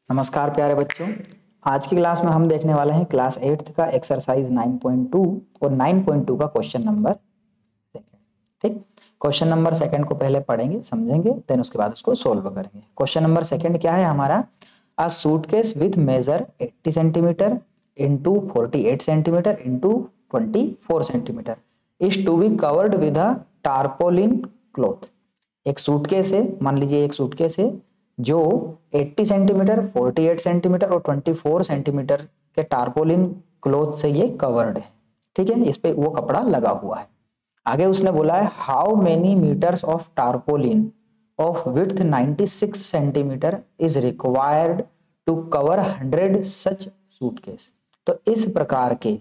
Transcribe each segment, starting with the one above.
नमस्कार प्यारे बच्चों। आज की क्लास में हम देखने वाले हैं क्लास 8th का एक्सरसाइज 9.2 और 9.2 का क्वेश्चन नंबर सेकंड। ठीक, क्वेश्चन नंबर सेकंड को पहले पढ़ेंगे, समझेंगे, देन उसके बाद उसको सोल्व करेंगे। क्वेश्चन नंबर सेकंड क्या है हमारा? A suitcase with measure 80 centimetre into 48 centimetre into 24 centimetre is to be covered with a tarpaulin cloth. एक सूटकेस है, मान लीजिए एक सूटकेस है जो 80 सेंटीमीटर, 48 सेंटीमीटर और 24 सेंटीमीटर के टारपोलिन क्लॉथ से ये कवर्ड है। ठीक है, इस पे वो कपड़ा लगा हुआ है। आगे उसने बोला है how many metres of tarpaulin of width 96 centimetre is required to cover 100 such suitcase. तो इस प्रकार के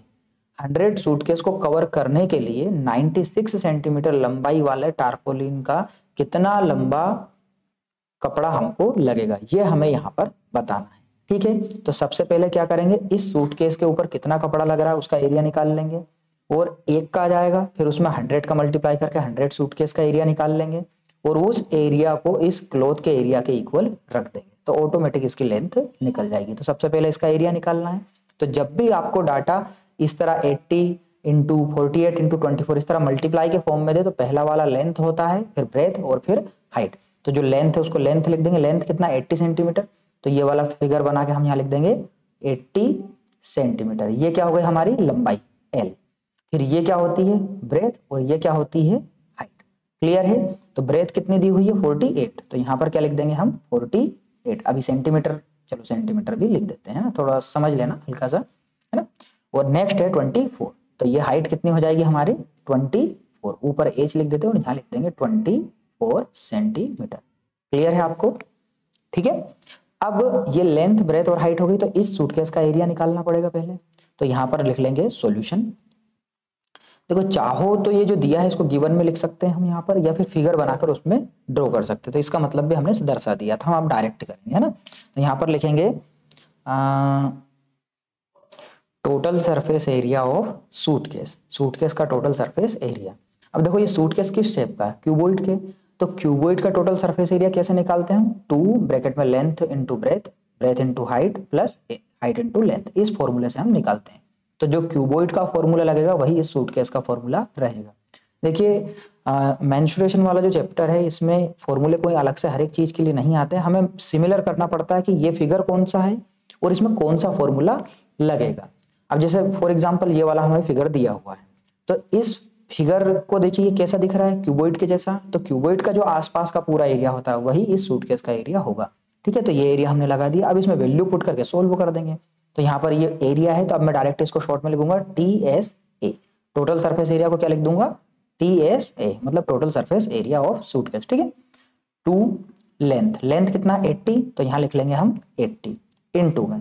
100 सूटकेस को कवर करने के लिए 96 सेंटीमीटर लंबाई वाले टारपोलिन का कितना लंबा कपड़ा हमको लगेगा, ये हमें यहाँ पर बताना है। ठीक है, तो सबसे पहले क्या करेंगे, इस सूटकेस के ऊपर कितना कपड़ा लग रहा है उसका एरिया निकाल लेंगे और एक का आ जाएगा, फिर उसमें 100 का मल्टीप्लाई करके 100 सूटकेस का एरिया निकाल लेंगे और उस एरिया को इस क्लॉथ के एरिया के इक्वल रख देंगे, तो ऑटोमेटिक इसकी लेंथ निकल जाएगी। तो सबसे पहले इसका एरिया निकालना है। तो जब भी आपको डाटा इस तरह 80 इंटू 48 इंटू 24 इस तरह मल्टीप्लाई के फॉर्म में दे, तो पहला वाला लेंथ होता है, फिर ब्रेथ और फिर हाइट। तो जो लेंथ है उसको लेंथ लिख देंगे, लेंथ कितना 80 सेंटीमीटर, तो ये वाला फिगर बना के हम यहाँ लिख देंगे 80 सेंटीमीटर। ये क्या हो गई हमारी लंबाई L। फिर ये क्या होती है ब्रेथ और ये क्या होती है हाइट। क्लियर है? तो ब्रेथ कितनी दी हुई है 48, तो यहाँ पर क्या लिख देंगे हम 48। अभी सेंटीमीटर, चलो सेंटीमीटर भी लिख देते हैं ना, थोड़ा समझ लेना हल्का सा, है ना। और नेक्स्ट है 24, तो ये हाइट कितनी हो जाएगी हमारी 24, ऊपर एच लिख देते हैं और यहाँ लिख देंगे 24 सेंटीमीटर। क्लियर है आपको? ठीक है, अब ये लेंथ ब्रेथ और हाइट हो गई, तो इस सूटकेस का एरिया निकालना पड़ेगा पहले। तो यहां पर लिख लेंगे सॉल्यूशन। देखो चाहो तो ये जो दिया है इसको गिवन में लिख सकते हैं हम यहाँ पर, या फिर फिगर बनाकर उसमें ड्रॉ कर सकते हैं, तो इसका मतलब भी हमने दर्शा दिया था, हम आप डायरेक्ट करेंगे, है ना। तो यहाँ पर लिखेंगे total surface area of suitcase, suitcase का टोटल सरफेस एरिया। अब देखो ये सूटकेस किस शेप का है, क्यूबॉइड के, तो क्यूबॉइड का टोटल सरफेस एरिया कैसे निकालते हैं हम, 2 ब्रैकेट में length into breadth, breath into height plus height into length, इस फॉर्मूले से हम निकालते हैं। तो जो क्यूबॉइड का फॉर्मूला लगेगा वही इस सूटकेस का फॉर्मूला रहेगा। देखिए मेंस्ट्रुएशन वाला जो चैप्टर है इसमें फॉर्मूले कोई अलग से हर एक चीज के लिए नहीं आते, हमें सिमिलर करना पड़ता है कि ये फिगर कौन सा है और इसमें कौन सा फॉर्मूला लगेगा। अब जैसे फॉर एग्जांपल ये वाला हमें फिगर दिया हुआ है, तो इस फिगर को देखिए कैसा दिख रहा है क्यूबॉइड के जैसा, तो क्यूबॉइड का जो आसपास का पूरा एरिया होता है वही इस सूटकेस का एरिया होगा। ठीक है, तो ये एरिया हमने लगा दिया। अब इसमें वैल्यू पुट करके सोल्व कर देंगे। तो यहाँ पर ये एरिया है, तो अब मैं डायरेक्ट इसको शॉर्ट में लिखूंगा TSA। टोटल सरफेस एरिया को क्या लिख दूंगा TSA, मतलब total surface area of suitcase. ठीक है, 2 लेंथ, लेंथ कितना 80, तो यहाँ लिख लेंगे हम 80 इंटू में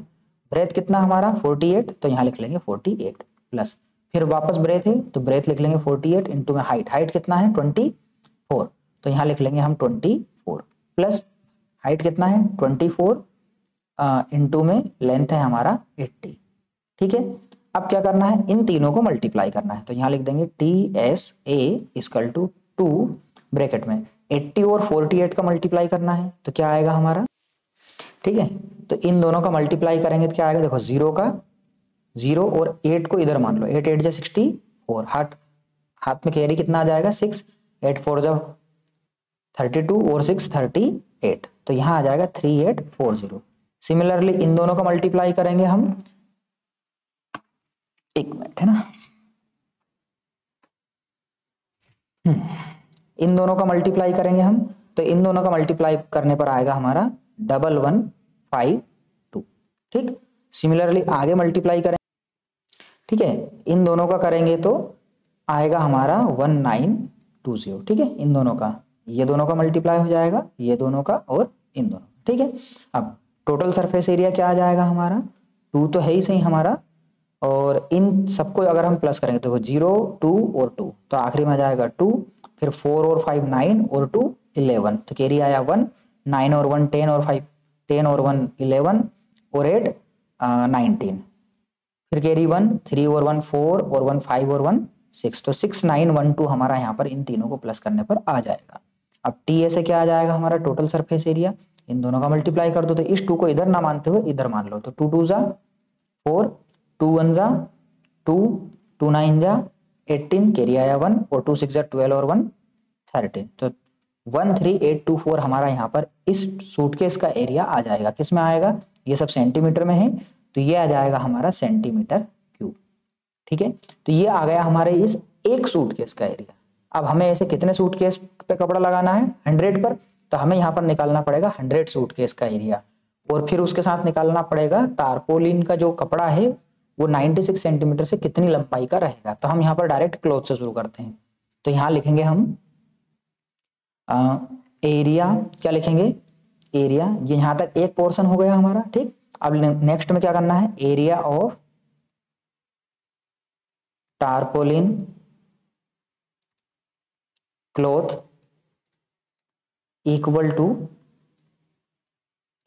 ब्रेथ कितना हमारा 48, तो यहाँ लिख लेंगे 48 प्लस, फिर वापस ब्रेथ है तो ब्रेथ लिख लेंगे 48 इंटू में हाइट, हाइट कितना है 24, तो यहाँ लिख लेंगे हम 24 प्लस हाइट कितना है 24 इंटू में लेंथ है हमारा 80। ठीक है, अब क्या करना है, इन तीनों को मल्टीप्लाई करना है, तो यहाँ लिख देंगे TSA इक्वल टू 2 ब्रैकेट में 80 और 48 का मल्टीप्लाई करना है, तो क्या आएगा हमारा। ठीक है, तो इन दोनों का मल्टीप्लाई करेंगे तो क्या आएगा, देखो 0 का 0 और 8 को इधर मान लो, 8 8 जा 64, हाथ में कैरी कितना आ जाएगा 6, 8 4 जा 32 और 6 38, तो यहाँ आ जाएगा 3840। सिमिलरली इन दोनों का मल्टीप्लाई करेंगे हम, एक मिनट है ना, इन दोनों का मल्टीप्लाई करेंगे हम, तो इन दोनों का मल्टीप्लाई करने पर आएगा हमारा 1152। ठीक, सिमिलरली आगे मल्टीप्लाई करें, ठीक है, इन दोनों का करेंगे तो आएगा हमारा 1920। ठीक है, इन दोनों का, ये दोनों का मल्टीप्लाई हो जाएगा, ये दोनों का और इन दोनों। ठीक है, अब टोटल सरफेस एरिया क्या आ जाएगा हमारा 2 तो है ही सही हमारा, और इन सबको अगर हम प्लस करेंगे तो 0 2 और 2, तो आखिरी में आ जाएगा 2, फिर 4 और 5 9 और 2 11, तो कैरी आया 1, 9 और 1 10 और 5 10 और 1 11 और 8 19, फिर कैरी 1 3 और 1 4 और 1 5 और 1 6, तो 6 9 1 2 हमारा यहाँ पर इन तीनों को प्लस करने पर आ जाएगा। अब TA से क्या आ जाएगा हमारा टोटल सरफेस एरिया, इन दोनों का मल्टीप्लाई कर दो, तो इस 2 को इधर ना मानते हुए इधर मान लो, तो 2 2 जा 4, 2 1 जा 2, 2 9 जा 18, कैरी आया 1, और 2 6 जा 12 और 1 13, तो 13824 हमारा यहाँ पर इस सूटकेस का एरिया आ जाएगा। किस में आएगा, ये सब सेंटीमीटर में है, तो ये आ जाएगा हमारा सेंटीमीटर क्यूब। ठीक है, तो ये आ गया हमारे इस एक सूटकेस का एरिया। अब हमें ऐसे कितने सूटकेस पे कपड़ा लगाना है, 100 पर, तो हमें यहाँ पर निकालना पड़ेगा 100 सूटकेस का एरिया, और फिर उसके साथ निकालना पड़ेगा तारपोलिन का जो कपड़ा है वो 96 सेंटीमीटर से कितनी लंबाई का रहेगा। तो हम यहाँ पर डायरेक्ट क्लॉथ से शुरू करते हैं, तो यहाँ लिखेंगे हम एरिया, क्या लिखेंगे, एरिया, ये यहाँ तक एक पोर्शन हो गया हमारा। ठीक, अब नेक्स्ट में क्या करना है, area of tarpaulin cloth equal to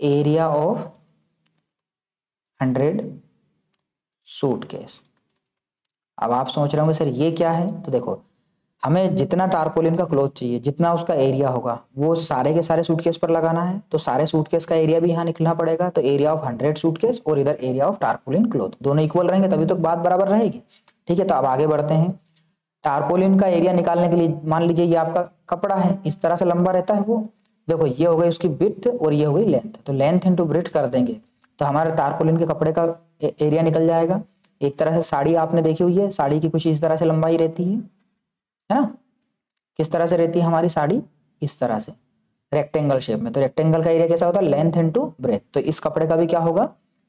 area of 100 suitcase. अब आप सोच रहे होंगे सर ये क्या है, तो देखो हमें जितना टारपोलिन का क्लॉथ चाहिए, जितना उसका एरिया होगा वो सारे के सारे सूटकेस पर लगाना है, तो सारे सूटकेस का एरिया भी यहाँ निकलना पड़ेगा। तो एरिया ऑफ 100 सूटकेस और इधर एरिया ऑफ टारपोलिन क्लॉथ, दोनों इक्वल रहेंगे तभी तो बात बराबर रहेगी। ठीक है, तो अब आगे बढ़ते हैं। टारपोलिन का एरिया निकालने के लिए मान लीजिए ये आपका कपड़ा है, इस तरह से लंबा रहता है वो, देखो ये हो गई उसकी विड्थ और ये हो गई लेंथ, तो लेंथ इंटू ब्रेड्थ कर देंगे तो हमारे टारपोलिन के कपड़े का एरिया निकल जाएगा। एक तरह से साड़ी आपने देखी हुई है, साड़ी की कुछ इस तरह से लंबाई रहती है ना, किस तरह से रहती है हमारी साड़ी, इस तरह से रेक्टेंगल शेप में, तो रेक्टेंगल का एरिया कैसा होता है, लेंथ इंटू ब्रेथ, तो इस कपड़े का भी क्या होगा,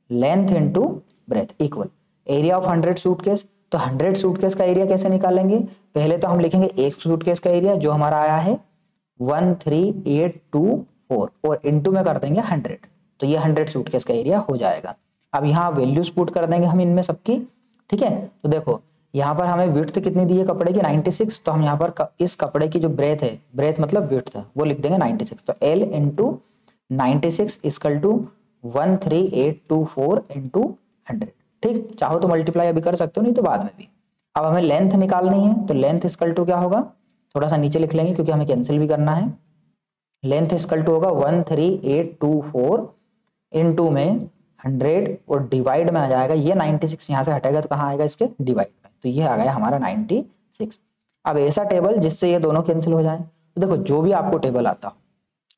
length into breadth equal area of 100 suitcase. तो 100 सूटकेस का एरिया कैसे निकालेंगे, पहले तो हम लिखेंगे एक सूटकेस का एरिया जो हमारा आया है 13824 और इंटू में कर देंगे 100, तो ये 100 सूटकेस का एरिया हो जाएगा। अब यहाँ वैल्यूज पुट कर देंगे हम इनमें सबकी। ठीक है, तो देखो यहाँ पर हमें विड्थ कितनी दी है कपड़े की 96, तो हम यहाँ पर इस कपड़े की जो ब्रेथ है, ब्रेथ मतलब विड्थ है, वो लिख देंगे 96, तो L into 96 equal to 13824 into 100। ठीक, चाहो तो मल्टीप्लाई अभी कर सकते हो, नहीं तो बाद में भी। अब हमें लेंथ निकालनी है, तो लेंथ इक्वल टू क्या होगा, थोड़ा सा नीचे लिख लेंगे क्योंकि हमें कैंसिल भी करना है। लेंथ इक्वल टू होगा 13824 इंटू में 100 और डिवाइड में आ जाएगा, ये 96 यहाँ से हटेगा तो कहाँ आएगा, इसके डिवाइड में, तो ये आ गया हमारा 96। अब ऐसा टेबल जिससे ये दोनों कैंसिल हो जाए, तो देखो जो भी आपको टेबल आता हो,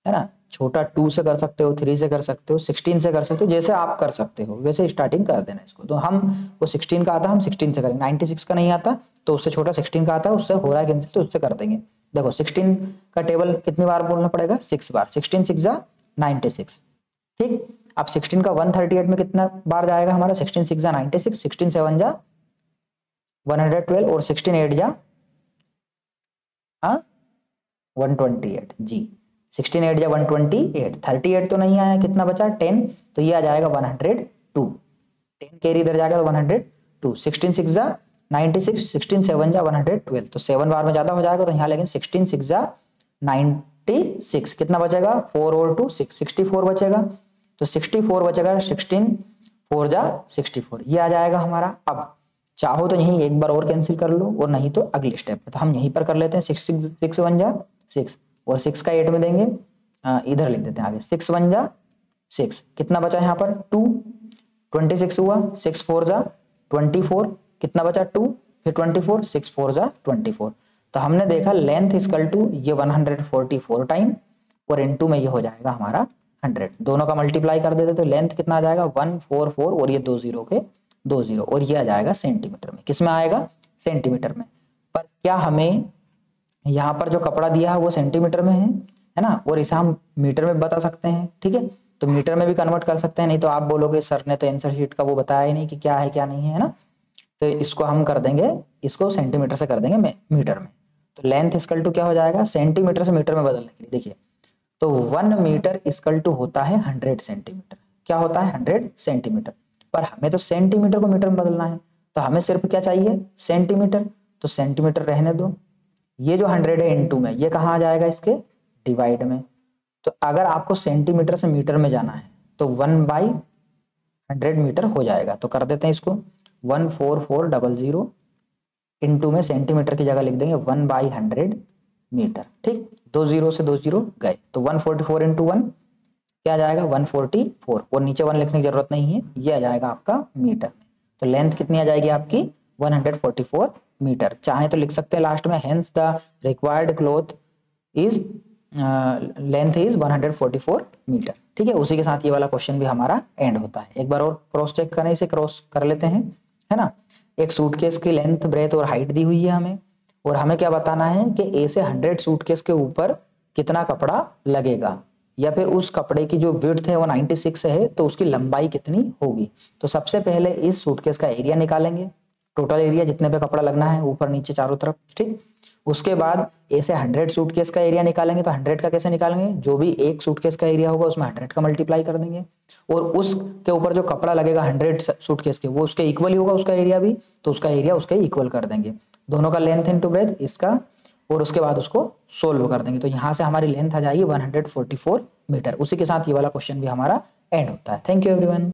है ना, छोटा 2 से कर सकते हो, 3 से कर सकते हो, 16 से कर सकते हो, जैसे आप कर सकते हो वैसे स्टार्टिंग कर देना इसको। तो हम को 16 का आता है, हम 16 से करेंगे, 96 का नहीं आता तो उससे छोटा 16 का आता है, उससे हो रहा है कैंसिल तो उससे कर देंगे। देखो 16 का टेबल कितनी बार बोलना पड़ेगा, 6 बार, 16 6 जा 96। ठीक, अब 16 का 138 में कितना बार जाएगा हमारा, 16 6 जा 96, 16 7 जा 112 और 16 8 जा 128 जी, 16 8 जा 128, 38 तो नहीं आया, कितना बचा 10, तो ये आ जाएगा 102, 10 कैरी इधर जाएगा तो 102, 16 6 जा 96, 16 7 जा 112, तो 7 बार में ज्यादा हो जाएगा, तो यहाँ लेकिन 16 6 जा 96, कितना बचेगा 4 और 2 6, 64 बचेगा, तो 64 बचेगा, 16 4 जा 64, ये आ जाएगा हमारा। अब चाहो तो यहीं एक बार और कैंसिल कर लो और नहीं तो अगले स्टेप में, तो हम यहीं पर कर लेते हैं, 6 6 1 जा 6 और 6 का 8 में देंगे, इधर लिख देते हैं आगे, 6 1 जा 6, कितना बचा यहाँ पर 2, 26 हुआ, 6 4 जा 24, कितना बचा 2, फिर 24, 6 4 जा 24, तो हमने देखा लेंथ इक्वल टू ये 144 टाइम और इनटू में ये हो जाएगा हमारा 100, दोनों का मल्टीप्लाई कर देते तो लेंथ कितना आ जाएगा 144 और ये 2 0 के 2 0 और ये आ जाएगा सेंटीमीटर में, किस में आएगा, सेंटीमीटर में। पर क्या हमें यहाँ पर जो कपड़ा दिया है वो सेंटीमीटर में है ना, और इसे हम मीटर में बता सकते हैं। ठीक है, तो मीटर में भी कन्वर्ट कर सकते हैं, नहीं तो आप बोलोगे सर ने तो आंसर शीट का वो बताया ही नहीं कि क्या है क्या नहीं है ना, तो इसको हम कर देंगे, इसको सेंटीमीटर से कर देंगे मीटर में। तो लेंथ इक्वल टू क्या हो जाएगा, सेंटीमीटर से मीटर में बदलने के लिए देखिए, तो 1 मीटर इक्वल टू होता है 100 सेंटीमीटर, क्या होता है 100 सेंटीमीटर, पर हमें तो सेंटीमीटर को मीटर में बदलना है, तो हमें सिर्फ क्या चाहिए सेंटीमीटर, तो सेंटीमीटर रहने दो, ये जो 100 है इनटू में ये कहाँ आ जाएगा, इसके डिवाइड में। तो अगर आपको सेंटीमीटर से मीटर में जाना है तो 1/100 मीटर हो जाएगा, तो कर देते हैं इसको 14400 इनटू में सेंटीमीटर की जगह लिख देंगे 1/100 मीटर। ठीक, 2 0 से 2 0 गए, तो 144 इंटू 1 क्या आ जाएगा 144, और नीचे 1 लिखने की जरूरत नहीं है, ये आ जाएगा आपका मीटर में। तो लेंथ कितनी आ जाएगी आपकी 144 मीटर। चाहे तो लिख सकते हैं लास्ट में hence the required cloth is length is 144 metre. ठीक है, उसी के साथ ये वाला क्वेश्चन भी हमारा एंड होता है। एक बार और क्रॉस चेक करें, इसे क्रॉस कर लेते हैं, है ना। एक सूटकेस की लेंथ, ब्रेथ और हाइट दी हुई है हमें, और हमें क्या बताना है कि ए से 100 सूटकेस के ऊपर कितना कपड़ा लगेगा, या फिर उस कपड़े की जो विड्थ है वो 96 है तो उसकी लंबाई कितनी होगी। तो सबसे पहले इस सूटकेस का एरिया निकालेंगे, टोटल एरिया जितने पे कपड़ा लगना है ऊपर नीचे चारों तरफ। ठीक, उसके बाद ए से 100 सूटकेस का एरिया निकालेंगे। तो 100 का कैसे निकालेंगे, जो भी एक सूटकेस का एरिया होगा उसमें 100 का मल्टीप्लाई कर देंगे, और उसके ऊपर जो कपड़ा लगेगा 100 सूटकेस के वो उसके इक्वल ही होगा उसका एरिया भी, तो उसका एरिया उसके इक्वल कर देंगे। दोनों का लेंथ इनटू ब्रेथ इसका, और उसके बाद उसको सोल्व कर देंगे। तो यहाँ से हमारी लेंथ आ जाएगी 144 मीटर। उसी के साथ ये वाला क्वेश्चन भी हमारा एंड होता है। Thank you everyone.